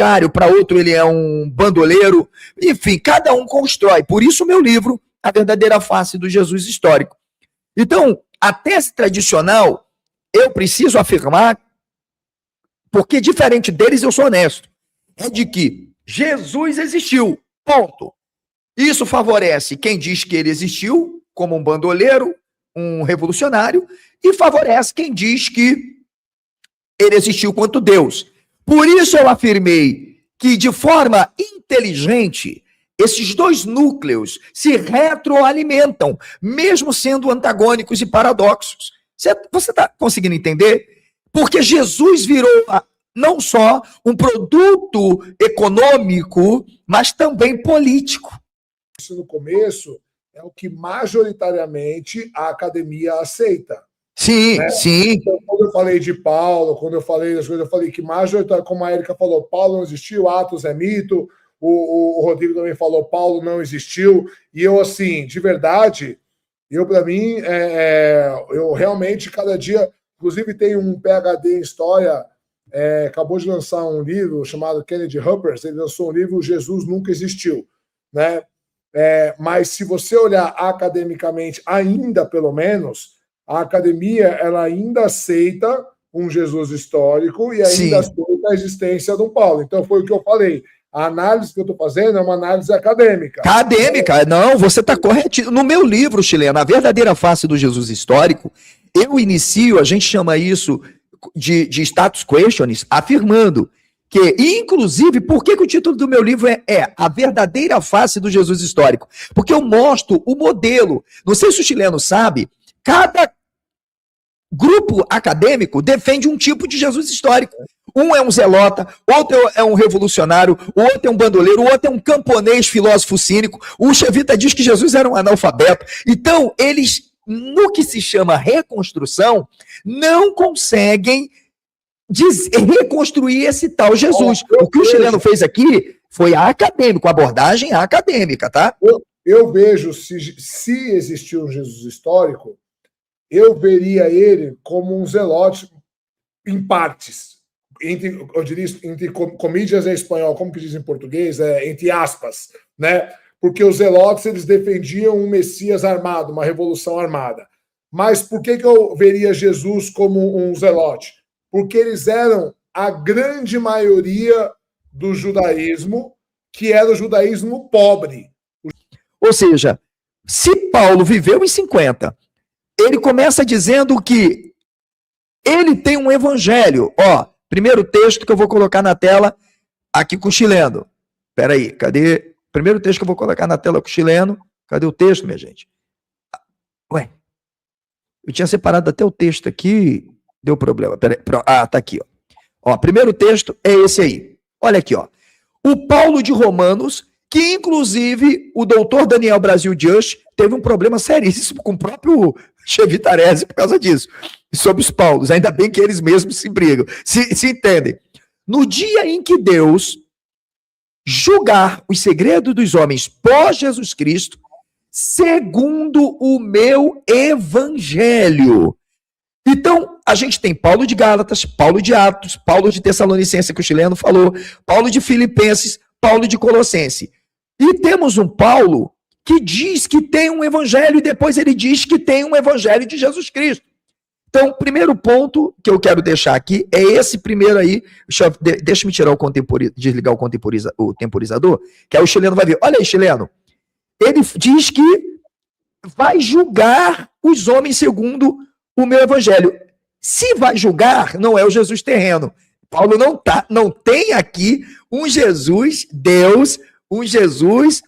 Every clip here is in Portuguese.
bibliotecário, para outro ele é um bandoleiro, enfim, cada um constrói. Por isso o meu livro, A Verdadeira Face do Jesus Histórico. Então, a tese tradicional, eu preciso afirmar, porque diferente deles eu sou honesto, é de que Jesus existiu, ponto. Isso favorece quem diz que ele existiu, como um bandoleiro, um revolucionário, e favorece quem diz que ele existiu quanto Deus. Por isso eu afirmei que, de forma inteligente, esses dois núcleos se retroalimentam, mesmo sendo antagônicos e paradoxos. Você está conseguindo entender? Porque Jesus virou não só um produto econômico, mas também político. Isso no começo é o que majoritariamente a academia aceita. Sim, né? sim. Então, quando eu falei de Paulo, quando eu falei das coisas, eu falei que majoritariamente, como a Érica falou, Paulo não existiu, Atos é mito, o Rodrigo também falou, Paulo não existiu, e eu, assim, de verdade, para mim, eu realmente, cada dia, inclusive tem um PhD em História, acabou de lançar um livro chamado Kennedy Huppers, ele lançou um livro, Jesus Nunca Existiu, né? Mas se você olhar academicamente, ainda pelo menos, a academia ela ainda aceita um Jesus histórico e ainda aceita a existência de um Paulo. Então foi o que eu falei. A análise que eu estou fazendo é uma análise acadêmica. Acadêmica, não, você está correto. No meu livro, Chileno, A Verdadeira Face do Jesus Histórico, eu inicio, a gente chama isso de status questions, afirmando que, inclusive, por que o título do meu livro é A Verdadeira Face do Jesus Histórico? Porque eu mostro o modelo. Não sei se o chileno sabe, cada grupo acadêmico defende um tipo de Jesus histórico. Um é um zelota, outro é um revolucionário, o outro é um bandoleiro, o outro é um camponês filósofo cínico. O Chevita diz que Jesus era um analfabeto. Então, eles, no que se chama reconstrução, não conseguem reconstruir esse tal Jesus. O que o chileno fez aqui foi acadêmico, abordagem acadêmica, tá? Eu vejo, se existir um Jesus histórico, eu veria ele como um zelote em partes. Eu diria entre comillas em espanhol, como que diz em português? Entre aspas, né? Porque os zelotes, eles defendiam um Messias armado, uma revolução armada. Mas por que eu veria Jesus como um zelote? Porque eles eram a grande maioria do judaísmo, que era o judaísmo pobre. Ou seja, se Paulo viveu em 50, ele começa dizendo que ele tem um evangelho. Ó, primeiro texto que eu vou colocar na tela aqui com o chileno. Espera aí, cadê? Primeiro texto que eu vou colocar na tela com o chileno. Cadê o texto, minha gente? Ué, eu tinha separado até o texto aqui, deu problema. Pera aí. Tá aqui, ó. Ó, primeiro texto é esse aí. Olha aqui, ó. O Paulo de Romanos, que inclusive o doutor Daniel Brasil Just teve um problema seríssimo com o próprio Chevitarese por causa disso, sobre os Paulos. Ainda bem que eles mesmos se brigam, se entendem. No dia em que Deus julgar os segredos dos homens pós Jesus Cristo, segundo o meu evangelho. Então, a gente tem Paulo de Gálatas, Paulo de Atos, Paulo de Tessalonicense, que o chileno falou, Paulo de Filipenses, Paulo de Colossense. E temos um Paulo que diz que tem um evangelho e depois ele diz que tem um evangelho de Jesus Cristo. Então, o primeiro ponto que eu quero deixar aqui é esse primeiro aí. Deixa-me tirar desligar o temporizador, que aí o chileno vai ver. Olha aí, chileno. Ele diz que vai julgar os homens segundo o meu evangelho. Se vai julgar, não é o Jesus terreno. Paulo não tem aqui um Jesus, Deus, um Jesus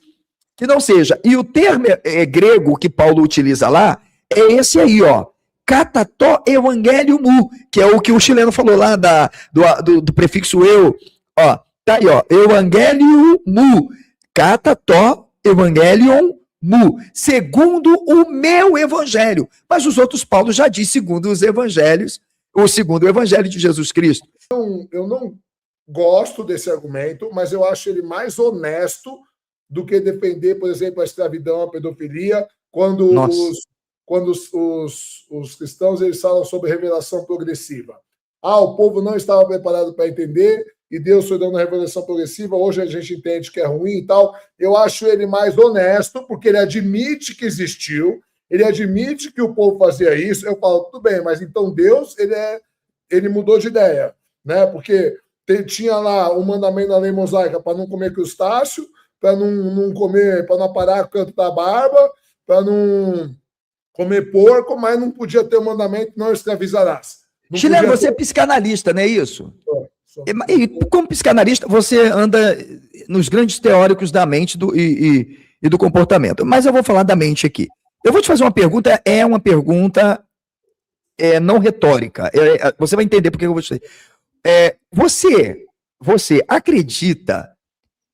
que não seja. E o termo grego que Paulo utiliza lá é esse aí, ó. Katató evangelium, que é o que o chileno falou lá do prefixo eu. Ó, tá aí, ó. Evangelium, katató evangelium, segundo o meu evangelho. Mas os outros Paulo já diz segundo os evangelhos, ou segundo o evangelho de Jesus Cristo. Eu não gosto desse argumento, mas eu acho ele mais honesto do que defender, por exemplo, a escravidão, a pedofilia, quando os cristãos eles falam sobre revelação progressiva. O povo não estava preparado para entender, e Deus foi dando revelação progressiva, hoje a gente entende que é ruim e tal. Eu acho ele mais honesto, porque ele admite que existiu, ele admite que o povo fazia isso. Eu falo, tudo bem, mas então Deus, ele mudou de ideia, né? Porque tinha lá um mandamento na lei mosaica para não comer crustáceo, para não comer, para não aparar o canto da barba, para não comer porco, mas não podia ter o mandamento, não escravizarás. Não Chileno, você é psicanalista, não é isso? E como psicanalista, você anda nos grandes teóricos da mente e do comportamento. Mas eu vou falar da mente aqui. Eu vou te fazer uma pergunta, é uma pergunta não retórica. Você vai entender porque eu vou te dizer. Você acredita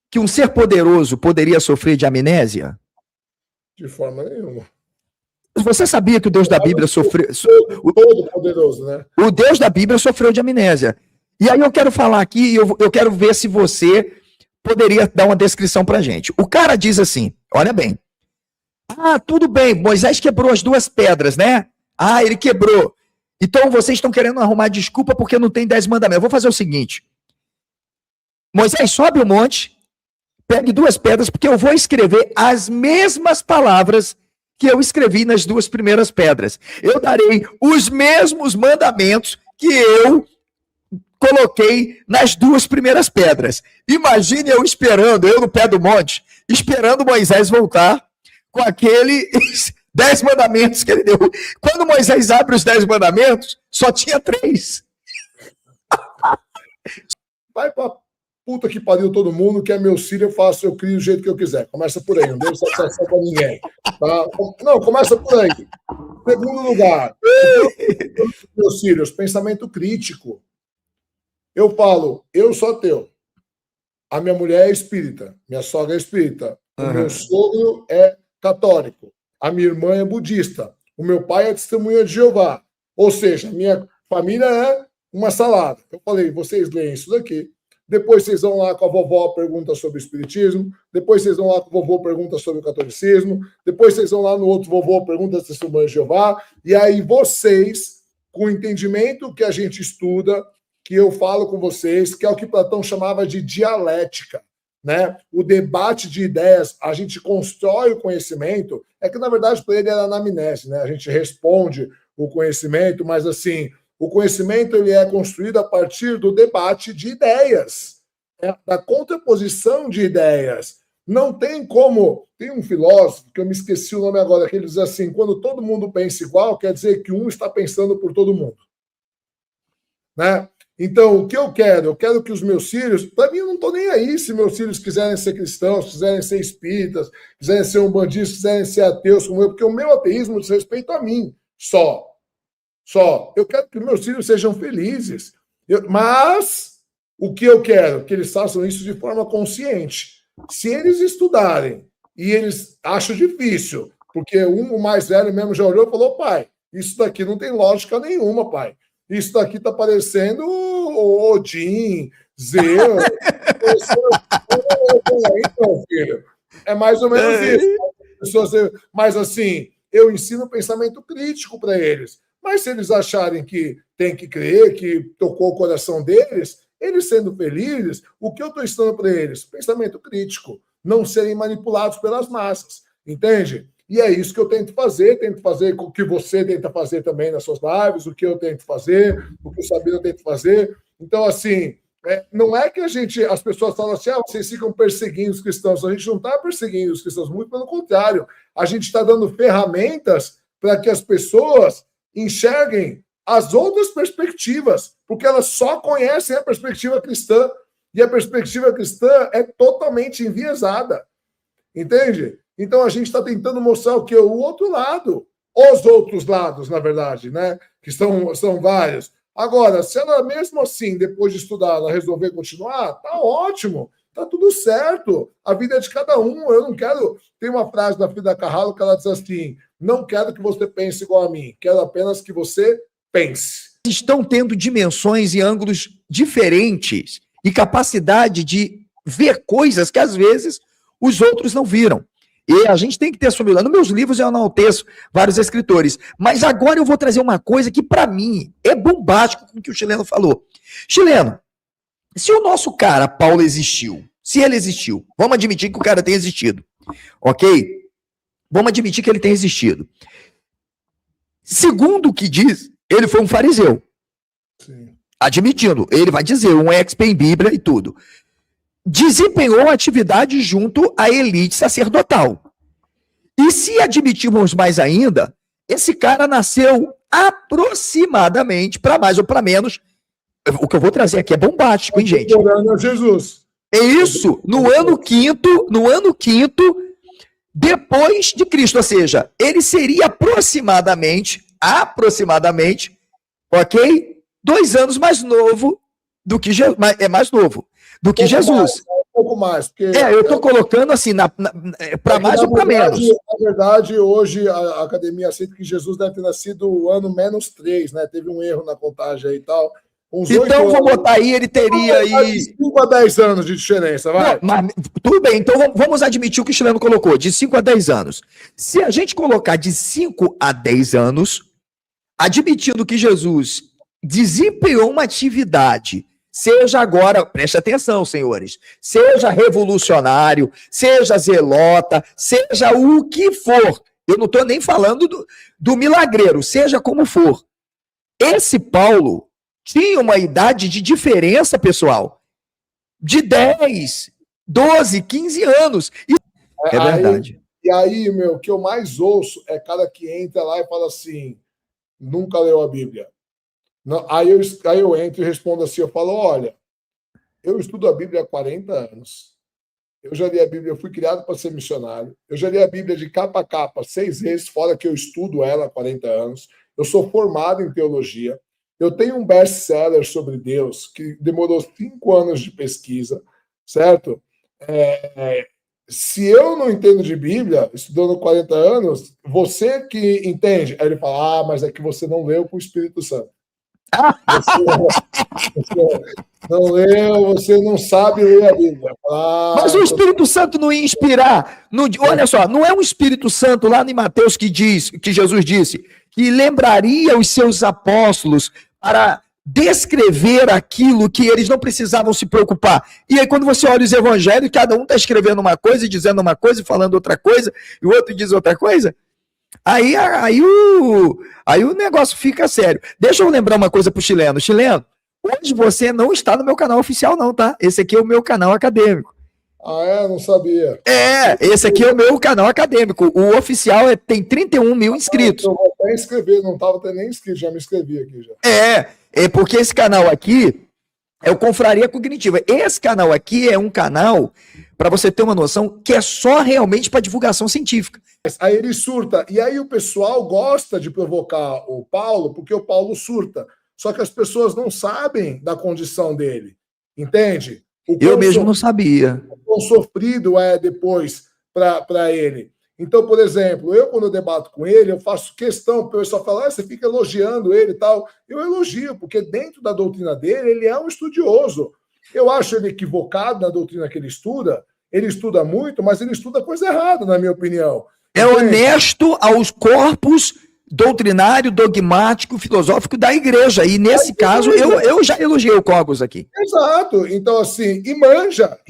que um ser poderoso poderia sofrer de amnésia? De forma nenhuma. Você sabia que o Deus da Bíblia sofreu... Todo poderoso, né? O Deus da Bíblia sofreu de amnésia. E aí eu quero falar aqui, eu quero ver se você poderia dar uma descrição pra gente. O cara diz assim, olha bem. Ah, tudo bem, Moisés quebrou as 2 pedras, né? Ah, ele quebrou. Então vocês estão querendo arrumar desculpa porque não tem 10 mandamentos. Eu vou fazer o seguinte. Moisés sobe o monte, pegue 2 pedras, porque eu vou escrever as mesmas palavras que eu escrevi nas 2 primeiras pedras. Eu darei os mesmos mandamentos que eu coloquei nas 2 primeiras pedras. Imagine eu no pé do monte, esperando Moisés voltar com aqueles 10 mandamentos que ele deu. Quando Moisés abre os 10 mandamentos, só tinha 3. Vai pra puta que pariu todo mundo, que é meu filho, eu crio do jeito que eu quiser. Começa por aí, não deu satisfação pra ninguém. Tá? Não, começa por aí. Segundo lugar, meus filhos, pensamento crítico. Eu falo, eu sou ateu. A minha mulher é espírita, minha sogra é espírita, o meu sogro é católico, a minha irmã é budista, o meu pai é testemunha de Jeová. Ou seja, minha família é uma salada. Eu falei, vocês leem isso daqui, depois vocês vão lá com a vovó, pergunta sobre o espiritismo, depois vocês vão lá com o vovô, pergunta sobre o catolicismo, depois vocês vão lá no outro vovô, pergunta se testemunha de Jeová, e aí vocês, com o entendimento que a gente estuda, que eu falo com vocês, que é o que Platão chamava de dialética, né? O debate de ideias, a gente constrói o conhecimento, é que na verdade para ele era anamnese, né? A gente responde o conhecimento, mas assim, o conhecimento ele é construído a partir do debate de ideias, da contraposição de ideias. Não tem como... Tem um filósofo, que eu me esqueci o nome agora, que ele diz assim, quando todo mundo pensa igual, quer dizer que um está pensando por todo mundo. Né? Então, o que eu quero? Eu quero que os meus filhos... Para mim, eu não estou nem aí se meus filhos quiserem ser cristãos, quiserem ser espíritas, quiserem ser umbandistas, quiserem ser ateus como eu, porque o meu ateísmo diz respeito a mim, só. Eu quero que meus filhos sejam felizes. Mas o que eu quero? Que eles façam isso de forma consciente. Se eles estudarem e eles acham difícil, porque o mais velho mesmo já olhou e falou, pai, isso daqui não tem lógica nenhuma, pai. Isso daqui está parecendo Odin, Zeus. Então, filho, é mais ou menos isso. Mas assim, eu ensino pensamento crítico para eles. Mas se eles acharem que tem que crer, que tocou o coração deles, eles sendo felizes, o que eu estou ensinando para eles? Pensamento crítico, não serem manipulados pelas massas, entende? E é isso que eu tento fazer o que você tenta fazer também nas suas lives, o que eu tento fazer, o que o Sabino tenta fazer. Então, assim, não é que as pessoas falam assim, vocês ficam perseguindo os cristãos. A gente não está perseguindo os cristãos, muito pelo contrário. A gente está dando ferramentas para que as pessoas enxerguem as outras perspectivas, porque elas só conhecem a perspectiva cristã, e a perspectiva cristã é totalmente enviesada, entende? Então a gente está tentando mostrar o que? O outro lado, os outros lados, na verdade, né? Que são vários. Agora, se ela mesmo assim, depois de estudar, ela resolver continuar, tá ótimo, tá tudo certo, a vida é de cada um, eu não quero... Tem uma frase da Frida Kahlo que ela diz assim, não quero que você pense igual a mim, quero apenas que você pense. Estão tendo dimensões e ângulos diferentes e capacidade de ver coisas que às vezes os outros não viram. E a gente tem que ter assumido. Nos meus livros eu enalteço vários escritores, mas agora eu vou trazer uma coisa que para mim é bombástico com o que o Chileno falou. Chileno, Se o nosso cara, Paulo, existiu, se ele existiu, vamos admitir que o cara tenha existido, ok? Vamos admitir que ele tenha existido. Segundo o que diz, ele foi um fariseu. Sim. Admitindo, ele vai dizer, um expert em Bíblia e tudo. Desempenhou atividade junto à elite sacerdotal. E se admitirmos mais ainda, esse cara nasceu aproximadamente, para mais ou para menos, o que eu vou trazer aqui é bombástico, hein, gente? Jesus. É isso, no ano quinto, depois de Cristo, ou seja, ele seria aproximadamente, ok? 2 anos mais novo do que Jesus, mais novo do que Jesus. Um pouco mais. Porque eu estou colocando assim, para mais ou para menos. Na verdade, hoje a academia aceita que Jesus deve ter nascido o ano -3, né? Teve um erro na contagem aí e tal. Então, vou botar aí, ele teria aí... 5 a 10 anos de diferença, vai. Não, mas, tudo bem, então vamos admitir o que o chileno colocou, de 5 a 10 anos. Se a gente colocar de 5 a 10 anos, admitindo que Jesus desempenhou uma atividade, seja agora, preste atenção, senhores, seja revolucionário, seja zelota, seja o que for, eu não estou nem falando do milagreiro, seja como for. Esse Paulo tinha uma idade de diferença, pessoal, de 10, 12, 15 anos. É verdade. E aí, meu, o que eu mais ouço é cara que entra lá e fala assim, nunca leu a Bíblia. Não, aí eu entro e respondo assim, eu falo, olha, eu estudo a Bíblia há 40 anos. Eu já li a Bíblia, eu fui criado para ser missionário. Eu já li a Bíblia de capa a capa 6 vezes, fora que eu estudo ela há 40 anos. Eu sou formado em teologia. Eu tenho um best-seller sobre Deus que demorou 5 anos de pesquisa, certo? Se eu não entendo de Bíblia, estudando 40 anos, você que entende. Aí ele fala, mas é que você não leu com o Espírito Santo. Você não leu, você não sabe ler a Bíblia. Mas o Espírito Santo não ia inspirar. Olha só, não é um Espírito Santo lá em Mateus que Jesus disse que lembraria os seus apóstolos para descrever aquilo que eles não precisavam se preocupar. E aí, quando você olha os evangelhos, cada um está escrevendo uma coisa e dizendo uma coisa e falando outra coisa, e o outro diz outra coisa. Aí o negócio fica sério. Deixa eu lembrar uma coisa pro chileno. Chileno, hoje você não está no meu canal oficial, não, tá? Esse aqui é o meu canal acadêmico. Não sabia. Esse aqui é o meu canal acadêmico. O oficial tem 31 mil inscritos. Eu vou até inscrever, não estava até nem inscrito, já me inscrevi aqui. Já. É porque esse canal aqui é o Confraria Cognitiva. Esse canal aqui é um canal, para você ter uma noção, que é só realmente para divulgação científica. Aí ele surta. E aí o pessoal gosta de provocar o Paulo, porque o Paulo surta. Só que as pessoas não sabem da condição dele. Entende? Eu mesmo não sabia. O quão sofrido é depois para ele. Então, por exemplo, quando eu debato com ele, eu faço questão, o pessoal fala, você fica elogiando ele e tal. Eu elogio, porque dentro da doutrina dele, ele é um estudioso. Eu acho ele equivocado na doutrina que ele estuda muito, mas ele estuda coisa errada, na minha opinião. É honesto aos corpos doutrinário, dogmático, filosófico da igreja. E nesse caso, eu já elogiei o Cogos aqui. Exato. Então, assim, e manja.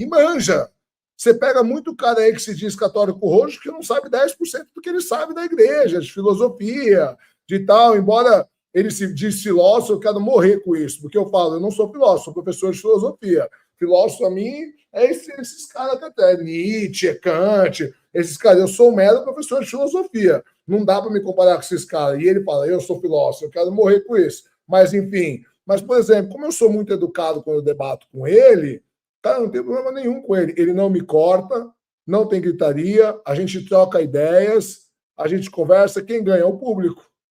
Você pega muito cara aí que se diz católico roxo que não sabe 10% do que ele sabe da igreja, de filosofia, de tal. Embora ele se diz filósofo, eu quero morrer com isso, porque eu falo, eu não sou filósofo, sou professor de filosofia. Filósofo, a mim, é esses caras que até Nietzsche, Kant, esses caras. Eu sou um mero professor de filosofia. Não dá para me comparar com esses caras. E ele fala, eu sou filósofo, eu quero morrer com isso. Mas, enfim. Mas, por exemplo, como eu sou muito educado quando eu debato com ele, cara, não tem problema nenhum com ele. Ele não me corta, não tem gritaria, a gente troca ideias, a gente conversa, quem ganha é o público.